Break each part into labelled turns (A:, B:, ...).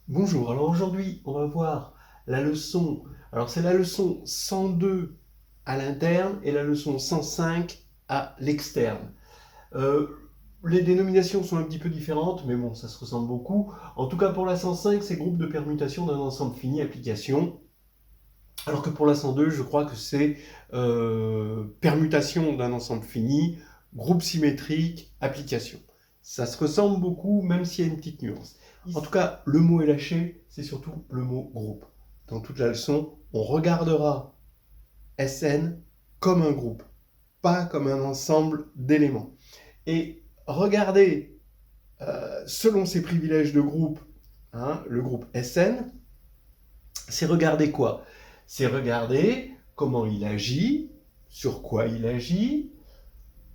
A: Bonjour, alors aujourd'hui on va voir la leçon, alors c'est la leçon 102 à l'interne et la leçon 105 à l'externe. Euh, les dénominations sont un petit peu différentes, mais bon, ça se ressemble beaucoup. En tout cas pour la 105, c'est groupe de permutation d'un ensemble fini application, alors que pour la 102, je crois que c'est permutation d'un ensemble fini, groupe symétrique, application. Ça se ressemble beaucoup, même s'il y a une petite nuance. En tout cas, le mot est lâché, c'est surtout le mot groupe. Dans toute la leçon, on regardera SN comme un groupe, pas comme un ensemble d'éléments. Et regarder, selon ses privilèges de groupe, le groupe SN, c'est regarder quoi? C'est regarder comment il agit, sur quoi il agit,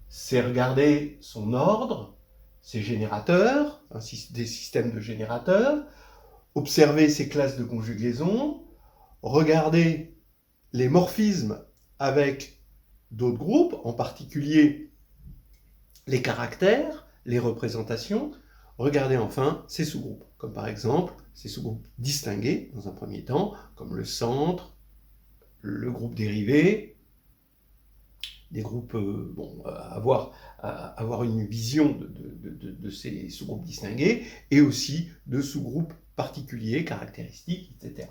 A: c'est regarder son ordre, ses générateurs, des systèmes de générateurs, observer ses classes de conjugaison, regarder les morphismes avec d'autres groupes, en particulier les caractères, les représentations, regarder enfin ses sous-groupes, comme par exemple ces sous-groupes distingués dans un premier temps, comme le centre, le groupe dérivé, des groupes, avoir une vision de ces sous-groupes distingués, et aussi de sous-groupes particuliers, caractéristiques, etc.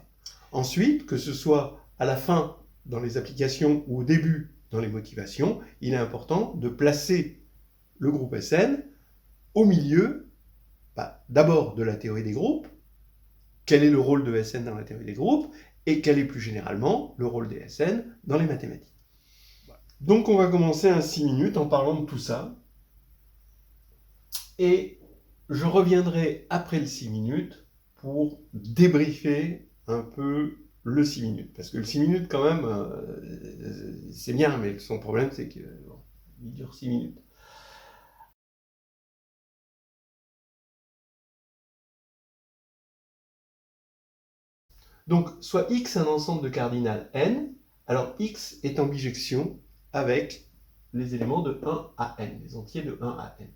A: Ensuite, que ce soit à la fin dans les applications ou au début dans les motivations, il est important de placer le groupe SN au milieu, d'abord de la théorie des groupes, quel est le rôle de SN dans la théorie des groupes, et quel est plus généralement le rôle des SN dans les mathématiques. Donc on va commencer un 6 minutes en parlant de tout ça, et je reviendrai après le 6 minutes pour débriefer un peu le 6 minutes. Parce que le 6 minutes, quand même, c'est bien, mais son problème, c'est qu'il dure 6 minutes. Donc, soit X un ensemble de cardinal n, alors X est en bijection avec les éléments de 1 à n, les entiers de 1 à n.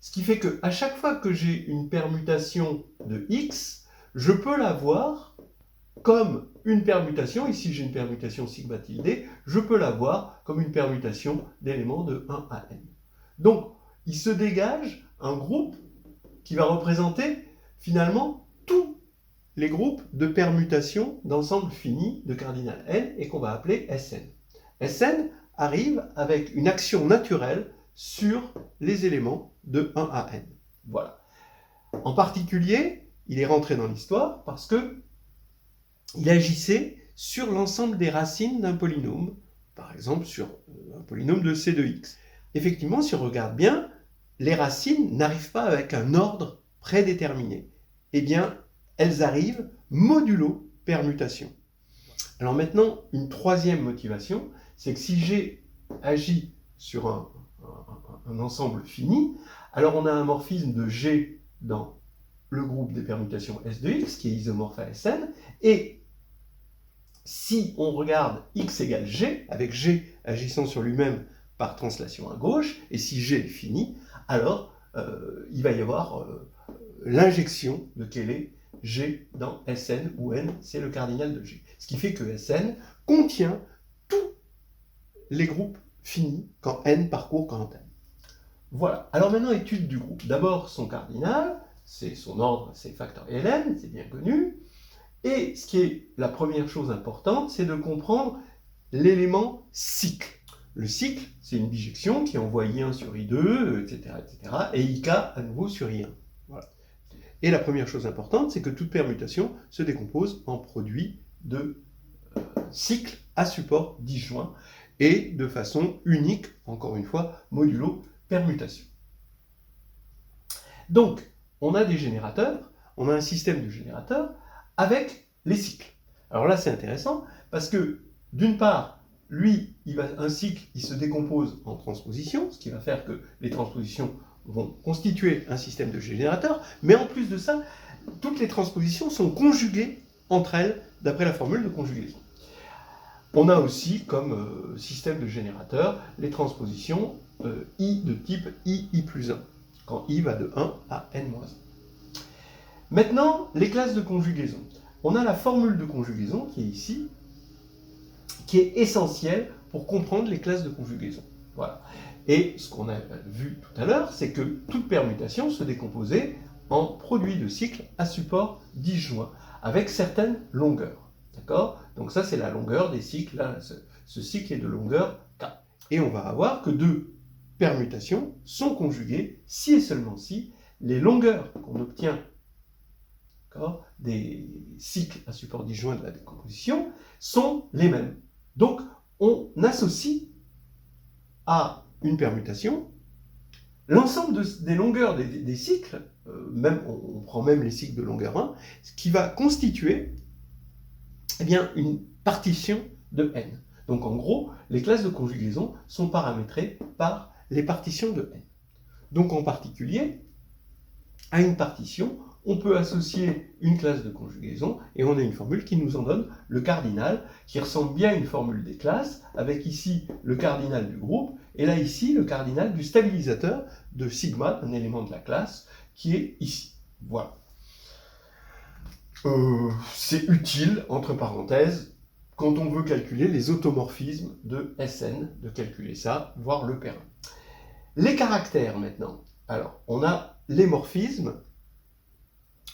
A: Ce qui fait qu'à chaque fois que j'ai une permutation de X, je peux la voir comme une permutation, ici j'ai une permutation sigma tilde, je peux la voir comme une permutation d'éléments de 1 à n. Donc, il se dégage un groupe qui va représenter finalement tous les groupes de permutation d'ensemble fini de cardinal n et qu'on va appeler Sn. Sn arrive avec une action naturelle sur les éléments de 1 à n. Voilà. En particulier, il est rentré dans l'histoire parce que il agissait sur l'ensemble des racines d'un polynôme, par exemple sur un polynôme de C de x. Effectivement, si on regarde bien, les racines n'arrivent pas avec un ordre prédéterminé. Eh bien, elles arrivent modulo permutation. Alors maintenant, une troisième motivation, c'est que si j'ai agi sur un ensemble fini, alors on a un morphisme de G dans le groupe des permutations S de x, qui est isomorphe à Sn, et si on regarde x égale g, avec g agissant sur lui-même par translation à gauche, et si g est fini, alors il va y avoir l'injection de quel est g dans Sn, où n c'est le cardinal de g. Ce qui fait que Sn contient tous les groupes finis quand n parcourt quand n. Voilà. Alors maintenant, étude du groupe. D'abord, son cardinal, c'est son ordre, c'est factoriel n, c'est bien connu. Et ce qui est la première chose importante, c'est de comprendre l'élément cycle. Le cycle, c'est une bijection qui envoie I1 sur I2, etc., et IK à nouveau sur I1. Voilà. Et la première chose importante, c'est que toute permutation se décompose en produit de cycles à support disjoint et de façon unique, encore une fois, modulo permutation. Donc, on a des générateurs, on a un système de générateurs avec les cycles. Alors là, c'est intéressant parce que, d'une part, lui, un cycle, il se décompose en transpositions, ce qui va faire que les transpositions vont constituer un système de générateurs, mais en plus de ça, toutes les transpositions sont conjuguées entre elles d'après la formule de conjugaison. On a aussi comme système de générateur les transpositions I de type I plus 1, quand I va de 1 à n-1. Maintenant, les classes de conjugaison. On a la formule de conjugaison qui est ici, qui est essentielle pour comprendre les classes de conjugaison. Voilà. Et ce qu'on a vu tout à l'heure, c'est que toute permutation se décomposait en produit de cycles à support disjoint, avec certaines longueurs. D'accord? Donc ça, c'est la longueur des cycles. Là, ce cycle est de longueur K. Et on va avoir que deux permutations sont conjuguées si et seulement si les longueurs qu'on obtient des cycles à support disjoint de la décomposition sont les mêmes. Donc, on associe à une permutation l'ensemble des longueurs des cycles, même, on prend même les cycles de longueur 1, ce qui va constituer eh bien, une partition de n. Donc en gros, les classes de conjugaison sont paramétrées par les partitions de n. Donc en particulier, à une partition, on peut associer une classe de conjugaison et on a une formule qui nous en donne le cardinal, qui ressemble bien à une formule des classes, avec ici le cardinal du groupe, et là ici le cardinal du stabilisateur de sigma, un élément de la classe, qui est ici. Voilà. C'est utile, entre parenthèses, quand on veut calculer les automorphismes de Sn, de calculer ça, voire le Perrin. Les caractères maintenant. Alors, on a les morphismes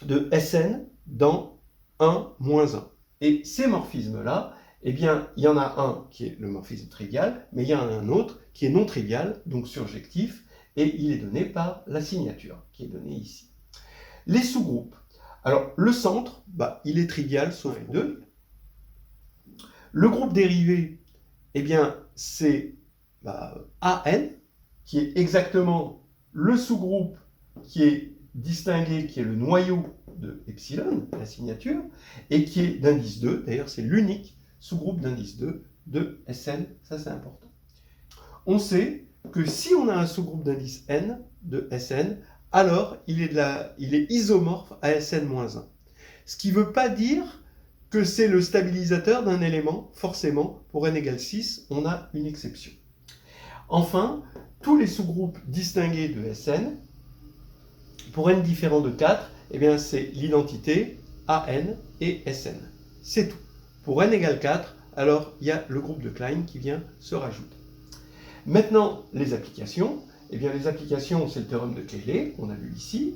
A: de Sn dans 1, moins 1. Et ces morphismes-là, eh bien, il y en a un qui est le morphisme trivial, mais il y en a un autre qui est non trivial, donc surjectif, et il est donné par la signature, qui est donnée ici. Les sous-groupes. Alors, le centre, il est trivial, sauf les deux. Le groupe dérivé, eh bien, c'est AN, qui est exactement le sous-groupe qui est distingué, qui est le noyau de epsilon, la signature, et qui est d'indice 2. D'ailleurs, c'est l'unique sous-groupe d'indice 2 de Sn. Ça, c'est important. On sait que si on a un sous-groupe d'indice n de Sn, alors il est isomorphe à Sn-1. Ce qui ne veut pas dire que c'est le stabilisateur d'un élément, forcément. Pour n égale 6, on a une exception. Enfin, tous les sous-groupes distingués de Sn, pour n différent de 4, eh bien c'est l'identité AN et Sn. C'est tout. Pour n égale 4, alors il y a le groupe de Klein qui vient se rajouter. Maintenant, les applications. Eh bien, les applications, c'est le théorème de Cayley, qu'on a vu ici.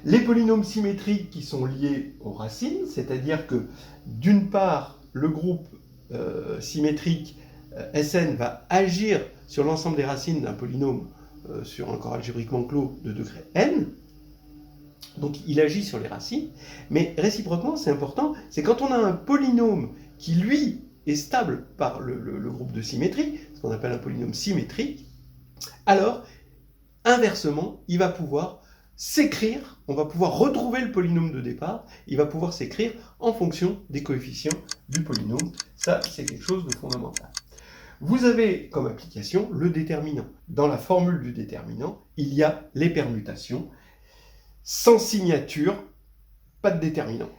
A: Les polynômes symétriques qui sont liés aux racines, c'est-à-dire que, d'une part, le groupe symétrique Sn va agir sur l'ensemble des racines d'un polynôme sur un corps algébriquement clos de degré n. Donc, il agit sur les racines. Mais réciproquement, c'est important, c'est quand on a un polynôme qui, lui, est stable par le groupe de symétrie, ce qu'on appelle un polynôme symétrique, alors, inversement, il va pouvoir s'écrire, on va pouvoir retrouver le polynôme de départ, il va pouvoir s'écrire en fonction des coefficients du polynôme. Ça, c'est quelque chose de fondamental. Vous avez comme application le déterminant. Dans la formule du déterminant, il y a les permutations. Sans signature, pas de déterminant.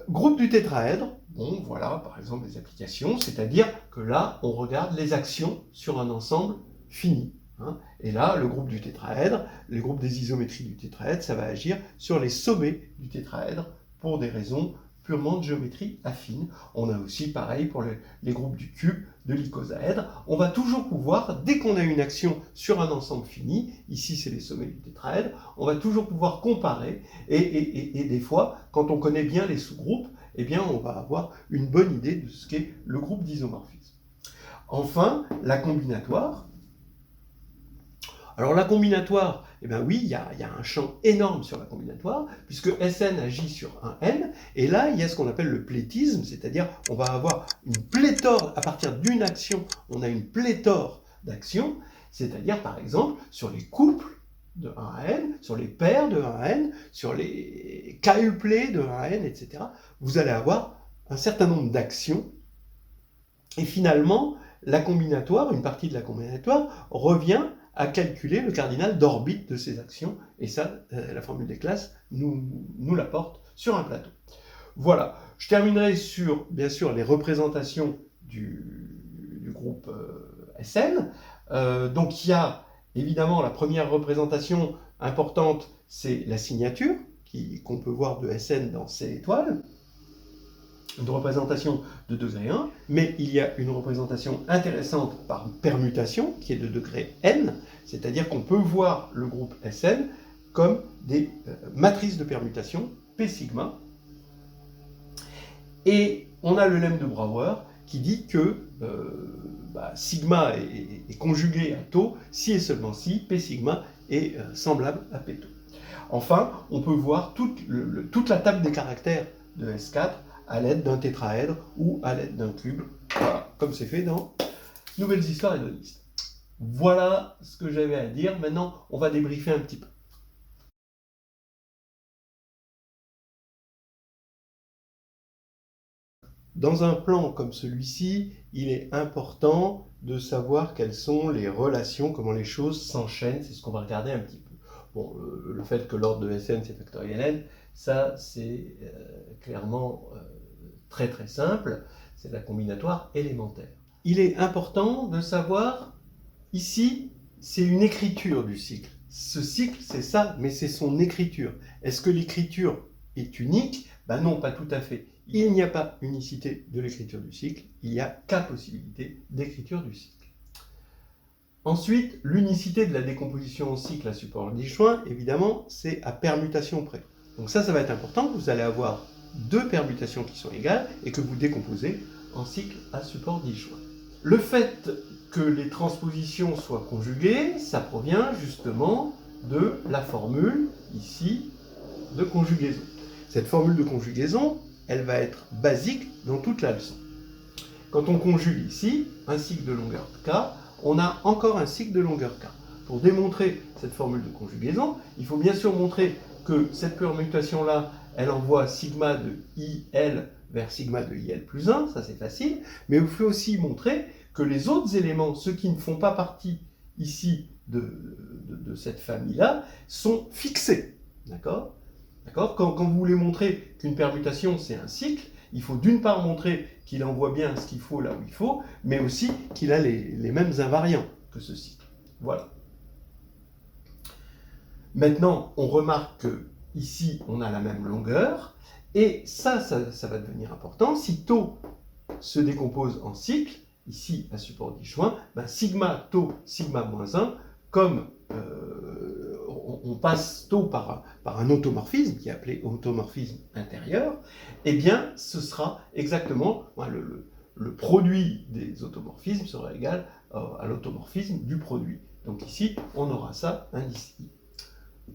A: Groupe du tétraèdre, bon voilà, par exemple les applications, c'est-à-dire que là, on regarde les actions sur un ensemble fini. Et là, le groupe du tétraèdre, les groupes des isométries du tétraèdre, ça va agir sur les sommets du tétraèdre pour des raisons purement de géométrie affine. On a aussi, pareil, pour les groupes du cube, de l'icosaèdre. On va toujours pouvoir, dès qu'on a une action sur un ensemble fini, ici c'est les sommets du tétraèdre, on va toujours pouvoir comparer, et des fois, quand on connaît bien les sous-groupes, eh bien on va avoir une bonne idée de ce qu'est le groupe d'isomorphisme. Enfin, la combinatoire. Alors la combinatoire, eh bien oui, il y a un champ énorme sur la combinatoire, puisque Sn agit sur un n, et là il y a ce qu'on appelle le plétisme, c'est-à-dire on va avoir une pléthore, à partir d'une action, on a une pléthore d'actions, c'est-à-dire par exemple sur les couples de 1 à n, sur les paires de 1 à n, sur les quintuplés de 1 à n, etc. Vous allez avoir un certain nombre d'actions, et finalement, la combinatoire, une partie de la combinatoire, revient à calculer le cardinal d'orbite de ces actions, et ça, la formule des classes nous l'apporte sur un plateau. Voilà, je terminerai sur, bien sûr, les représentations du groupe Sn. Donc il y a, évidemment, la première représentation importante, c'est la signature, qu'on peut voir de Sn dans C étoile, une représentation de degré 1, mais il y a une représentation intéressante par permutation, qui est de degré n, c'est-à-dire qu'on peut voir le groupe Sn comme des matrices de permutation, P sigma. Et on a le lemme de Brouwer qui dit que sigma est conjugué à tau si et seulement si P sigma est semblable à P tau. Enfin, on peut voir toute la table des caractères de S4 à l'aide d'un tétraèdre ou à l'aide d'un cube, voilà, comme c'est fait dans Nouvelles histoires hédonistes. Voilà ce que j'avais à dire. Maintenant, on va débriefer un petit peu. Dans un plan comme celui-ci, il est important de savoir quelles sont les relations, comment les choses s'enchaînent. C'est ce qu'on va regarder un petit peu. Bon, le fait que l'ordre de Sn c'est factoriel n, ça c'est clairement très très simple. C'est la combinatoire élémentaire. Il est important de savoir, ici, c'est une écriture du cycle. Ce cycle, c'est ça, mais c'est son écriture. Est-ce que l'écriture est unique? Ben non, pas tout à fait. Il n'y a pas unicité de l'écriture du cycle, il y a qu'à possibilité d'écriture du cycle. Ensuite, l'unicité de la décomposition en cycle à support disjoint, évidemment, c'est à permutation près. Donc ça va être important, vous allez avoir deux permutations qui sont égales et que vous décomposez en cycle à support disjoint. Le fait que les transpositions soient conjuguées, ça provient justement de la formule, ici, de conjugaison. Cette formule de conjugaison, elle va être basique dans toute la leçon. Quand on conjugue ici un cycle de longueur k, on a encore un cycle de longueur k. Pour démontrer cette formule de conjugaison, il faut bien sûr montrer que cette permutation-là, elle envoie sigma de IL vers sigma de IL plus 1, ça c'est facile, mais il faut aussi montrer que les autres éléments, ceux qui ne font pas partie ici de cette famille-là, sont fixés. D'accord ? Quand vous voulez montrer qu'une permutation c'est un cycle, il faut d'une part montrer qu'il envoie bien ce qu'il faut là où il faut, mais aussi qu'il a les mêmes invariants que ce cycle. Voilà. Maintenant, on remarque que ici on a la même longueur, et ça va devenir important. Si tau se décompose en cycle, ici à support disjoint, ben sigma tau sigma moins 1, comme on passe tau par un automorphisme, qui est appelé automorphisme intérieur, eh bien ce sera exactement, le produit des automorphismes sera égal à l'automorphisme du produit. Donc ici, on aura ça indécis.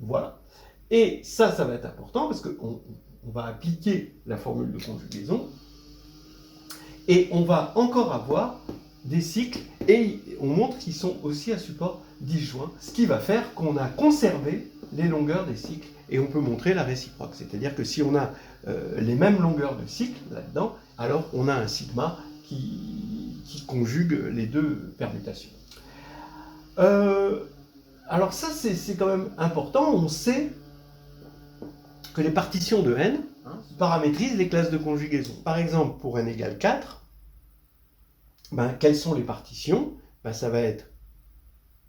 A: Voilà. Et ça va être important parce qu'on va appliquer la formule de conjugaison et on va encore avoir des cycles et on montre qu'ils sont aussi à support disjoint, ce qui va faire qu'on a conservé les longueurs des cycles et on peut montrer la réciproque. C'est-à-dire que si on a les mêmes longueurs de cycle là-dedans, alors on a un sigma qui conjugue les deux permutations. Alors ça, c'est quand même important. On sait que les partitions de n paramétrisent les classes de conjugaison. Par exemple, pour n égale 4, quelles sont les partitions? Ça va être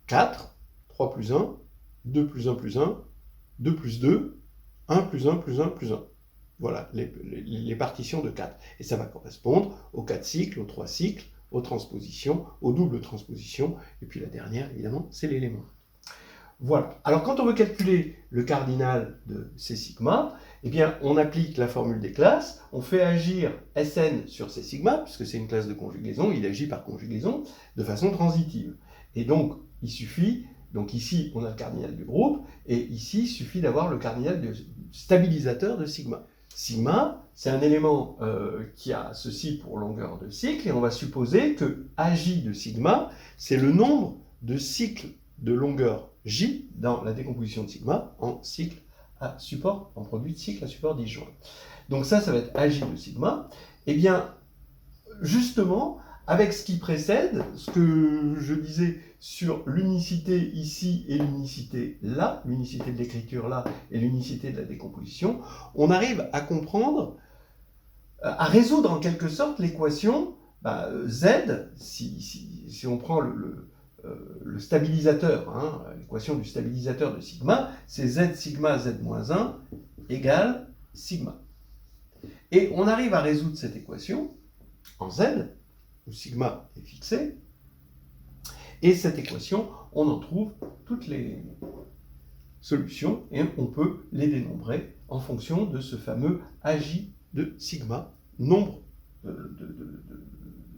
A: 4, 3 plus 1, 2 plus 1 plus 1, 2 plus 2, 1 plus 1 plus 1 plus 1. Voilà les partitions de 4. Et ça va correspondre aux 4 cycles, aux 3 cycles, aux transpositions, aux doubles transpositions. Et puis la dernière, évidemment, c'est l'élément. Voilà. Alors quand on veut calculer le cardinal de C sigma, eh bien on applique la formule des classes, on fait agir Sn sur C sigma, puisque c'est une classe de conjugaison, il agit par conjugaison, de façon transitive. Et donc il suffit, donc ici on a le cardinal du groupe, et ici il suffit d'avoir le cardinal du stabilisateur de sigma. Sigma, c'est un élément qui a ceci pour longueur de cycle, et on va supposer que Aj de sigma, c'est le nombre de cycles de longueur J dans la décomposition de sigma en cycle à support, en produit de cycle à support disjoint. Donc ça va être Aj de sigma. Eh bien, justement, avec ce qui précède, ce que je disais sur l'unicité ici et l'unicité là, l'unicité de l'écriture là et l'unicité de la décomposition, on arrive à comprendre, à résoudre en quelque sorte l'équation Z, si on prend le stabilisateur, l'équation du stabilisateur de sigma, c'est Z sigma Z-1 égale sigma. Et on arrive à résoudre cette équation en z, où sigma est fixé, et cette équation, on en trouve toutes les solutions, et on peut les dénombrer en fonction de ce fameux AJ de sigma, nombre de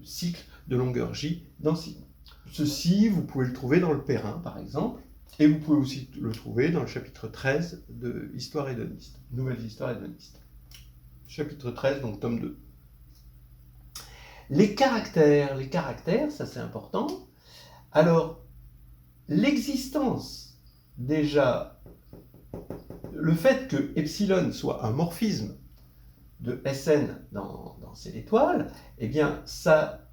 A: cycles de longueur J dans sigma. Ceci, vous pouvez le trouver dans le Perrin, par exemple, et vous pouvez aussi le trouver dans le chapitre 13 de Histoire hédoniste, Nouvelles histoires hédonistes. Chapitre 13, donc tome 2. Les caractères, ça c'est important. Alors, l'existence, déjà, le fait que epsilon soit un morphisme de Sn dans cette étoile, eh bien, ça,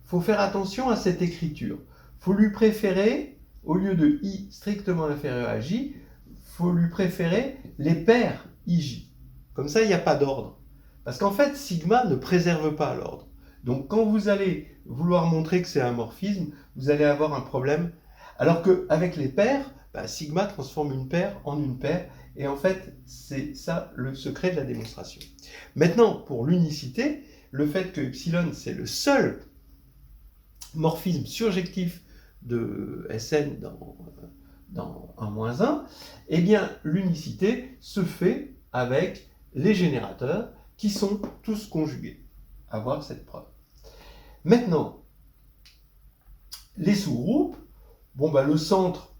A: faut faire attention à cette écriture. Faut lui préférer, au lieu de I strictement inférieur à J, faut lui préférer les paires IJ. Comme ça, il n'y a pas d'ordre. Parce qu'en fait, sigma ne préserve pas l'ordre. Donc, quand vous allez vouloir montrer que c'est un morphisme, vous allez avoir un problème. Alors qu'avec les paires, sigma transforme une paire en une paire. Et en fait, c'est ça le secret de la démonstration. Maintenant, pour l'unicité, le fait que epsilon, c'est le seul morphisme surjectif de Sn dans 1-1, eh bien, l'unicité se fait avec les générateurs qui sont tous conjugués. À voir cette preuve. Maintenant, les sous-groupes, le centre,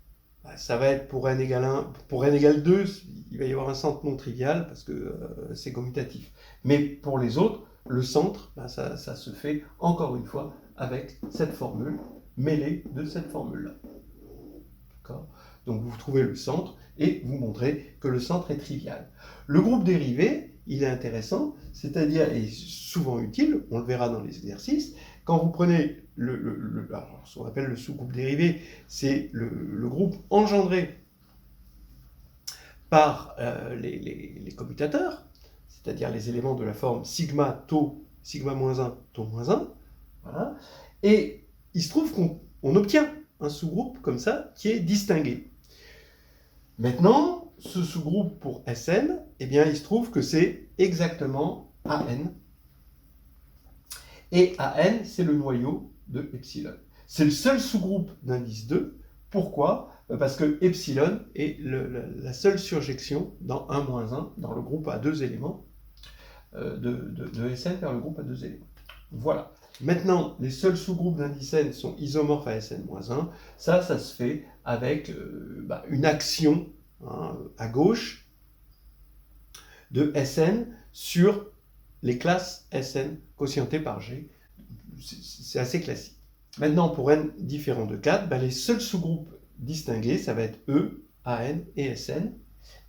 A: ça va être pour n égale 1, pour n égale 2, il va y avoir un centre non trivial parce que c'est commutatif. Mais pour les autres, le centre, ça se fait encore une fois avec cette formule, mêlée de cette formule-là. D'accord ? Donc vous trouvez le centre et vous montrez que le centre est trivial. Le groupe dérivé, il est intéressant, c'est-à-dire, et souvent utile, on le verra dans les exercices, quand vous prenez ce qu'on appelle le sous-groupe dérivé, c'est le groupe engendré par les commutateurs, c'est-à-dire les éléments de la forme sigma, tau, sigma-1, tau-1, voilà. Et il se trouve qu'on obtient un sous-groupe comme ça qui est distingué. Maintenant, ce sous-groupe pour Sn, eh bien, il se trouve que c'est exactement An. Et An, c'est le noyau de epsilon. C'est le seul sous-groupe d'indice 2. Pourquoi ? Parce que epsilon est la seule surjection dans 1-1, dans le groupe à deux éléments, de Sn vers le groupe à deux éléments. Voilà. Maintenant, les seuls sous-groupes d'indice n sont isomorphes à Sn-1. Ça se fait avec une action à gauche de Sn sur les classes Sn quotientées par G. C'est assez classique. Maintenant, pour n différent de 4, les seuls sous-groupes distingués, ça va être E, An et Sn.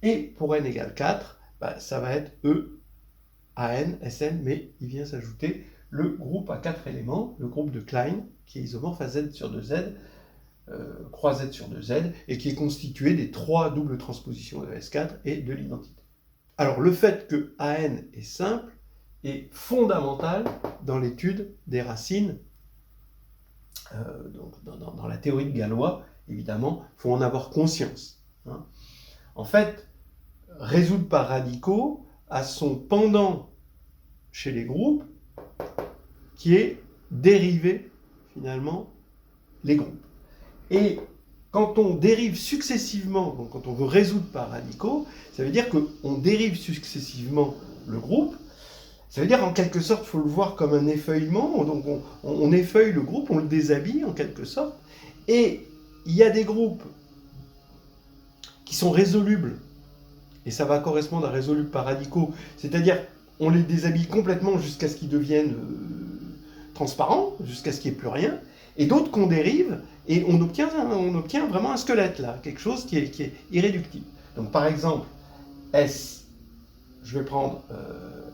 A: Et pour n égale 4, ça va être E, An, Sn, mais il vient s'ajouter le groupe à 4 éléments, le groupe de Klein, qui est isomorphe à Z sur 2Z, croix Z sur 2Z, et qui est constitué des 3 doubles transpositions de S4 et de l'identité. Alors, le fait que An est simple est fondamental dans l'étude des racines. Donc, dans la théorie de Galois, évidemment, il faut en avoir conscience. En fait, résoudre par radicaux a son pendant chez les groupes, qui est dériver finalement les groupes. Et quand on dérive successivement, donc quand on veut résoudre par radicaux, ça veut dire qu'on dérive successivement le groupe. Ça veut dire en quelque sorte, il faut le voir comme un effeuillement, donc on effeuille le groupe, on le déshabille en quelque sorte, et il y a des groupes qui sont résolubles, et ça va correspondre à résolubles par radicaux, c'est-à-dire on les déshabille complètement jusqu'à ce qu'ils deviennent transparents, jusqu'à ce qu'il n'y ait plus rien, et d'autres qu'on dérive, et on obtient vraiment un squelette là, quelque chose qui est irréductible. Donc par exemple, S, je vais prendre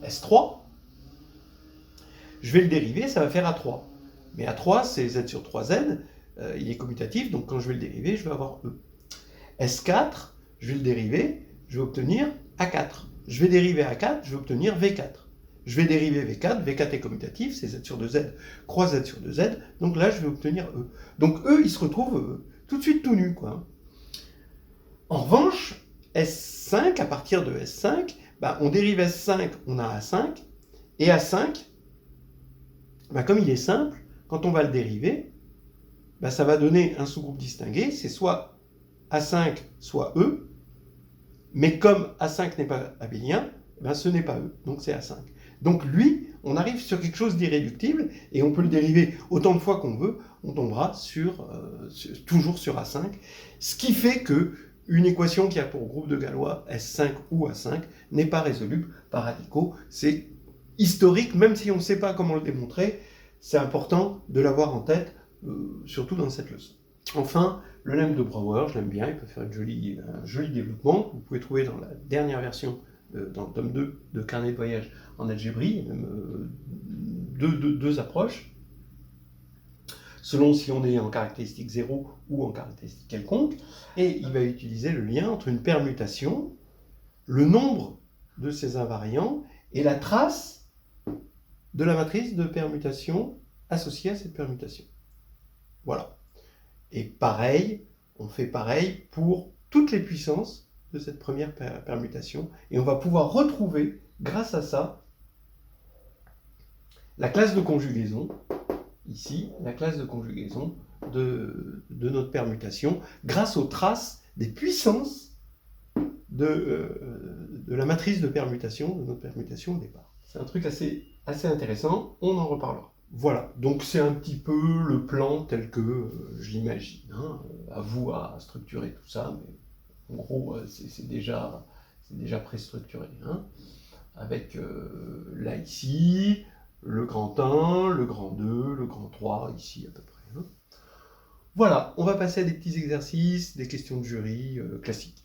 A: S3, je vais le dériver, ça va faire A3. Mais A3, c'est Z sur 3Z, il est commutatif, donc quand je vais le dériver, je vais avoir E. S4, je vais le dériver, je vais obtenir A4. Je vais dériver A4, je vais obtenir V4. Je vais dériver V4, V4 est commutatif, c'est Z sur 2Z, croix Z sur 2Z, donc là je vais obtenir E. Donc E, il se retrouve tout de suite tout nu, quoi. En revanche, S5, à partir de S5, bah, on dérive S5, on a A5, et A5, bah, comme il est simple, quand on va le dériver, bah, ça va donner un sous-groupe distingué, c'est soit A5, soit E, mais comme A5 n'est pas abélien, ben ce n'est pas E, donc c'est A5. Donc lui, on arrive sur quelque chose d'irréductible, et on peut le dériver autant de fois qu'on veut, on tombera toujours sur A5, ce qui fait que une équation qui a pour groupe de Galois S5 ou A5 n'est pas résoluble par radicaux. C'est historique, même si on ne sait pas comment le démontrer, c'est important de l'avoir en tête, surtout dans cette leçon. Enfin, le lemme de Brouwer, je l'aime bien, il peut faire un joli développement. Vous pouvez trouver dans la dernière version, dans le tome 2 de Carnet de voyage en algébrie, même deux approches, selon si on est en caractéristique 0 ou en caractéristique quelconque, et il va utiliser le lien entre une permutation, le nombre de ces invariants, et la trace de la matrice de permutation associée à cette permutation. Voilà. Et pareil, on fait pareil pour toutes les puissances de cette première permutation, et on va pouvoir retrouver, grâce à ça, la classe de conjugaison, ici, la classe de conjugaison de notre permutation, grâce aux traces des puissances de la matrice de permutation, de notre permutation au départ. C'est un truc assez intéressant, on en reparlera. Voilà, donc c'est un petit peu le plan tel que je l'imagine. Hein. À vous à structurer tout ça, mais en gros, c'est déjà préstructuré. Hein. Avec là ici, le grand 1, le grand 2, le grand 3, ici à peu près. Hein. Voilà, on va passer à des petits exercices, des questions de jury classiques.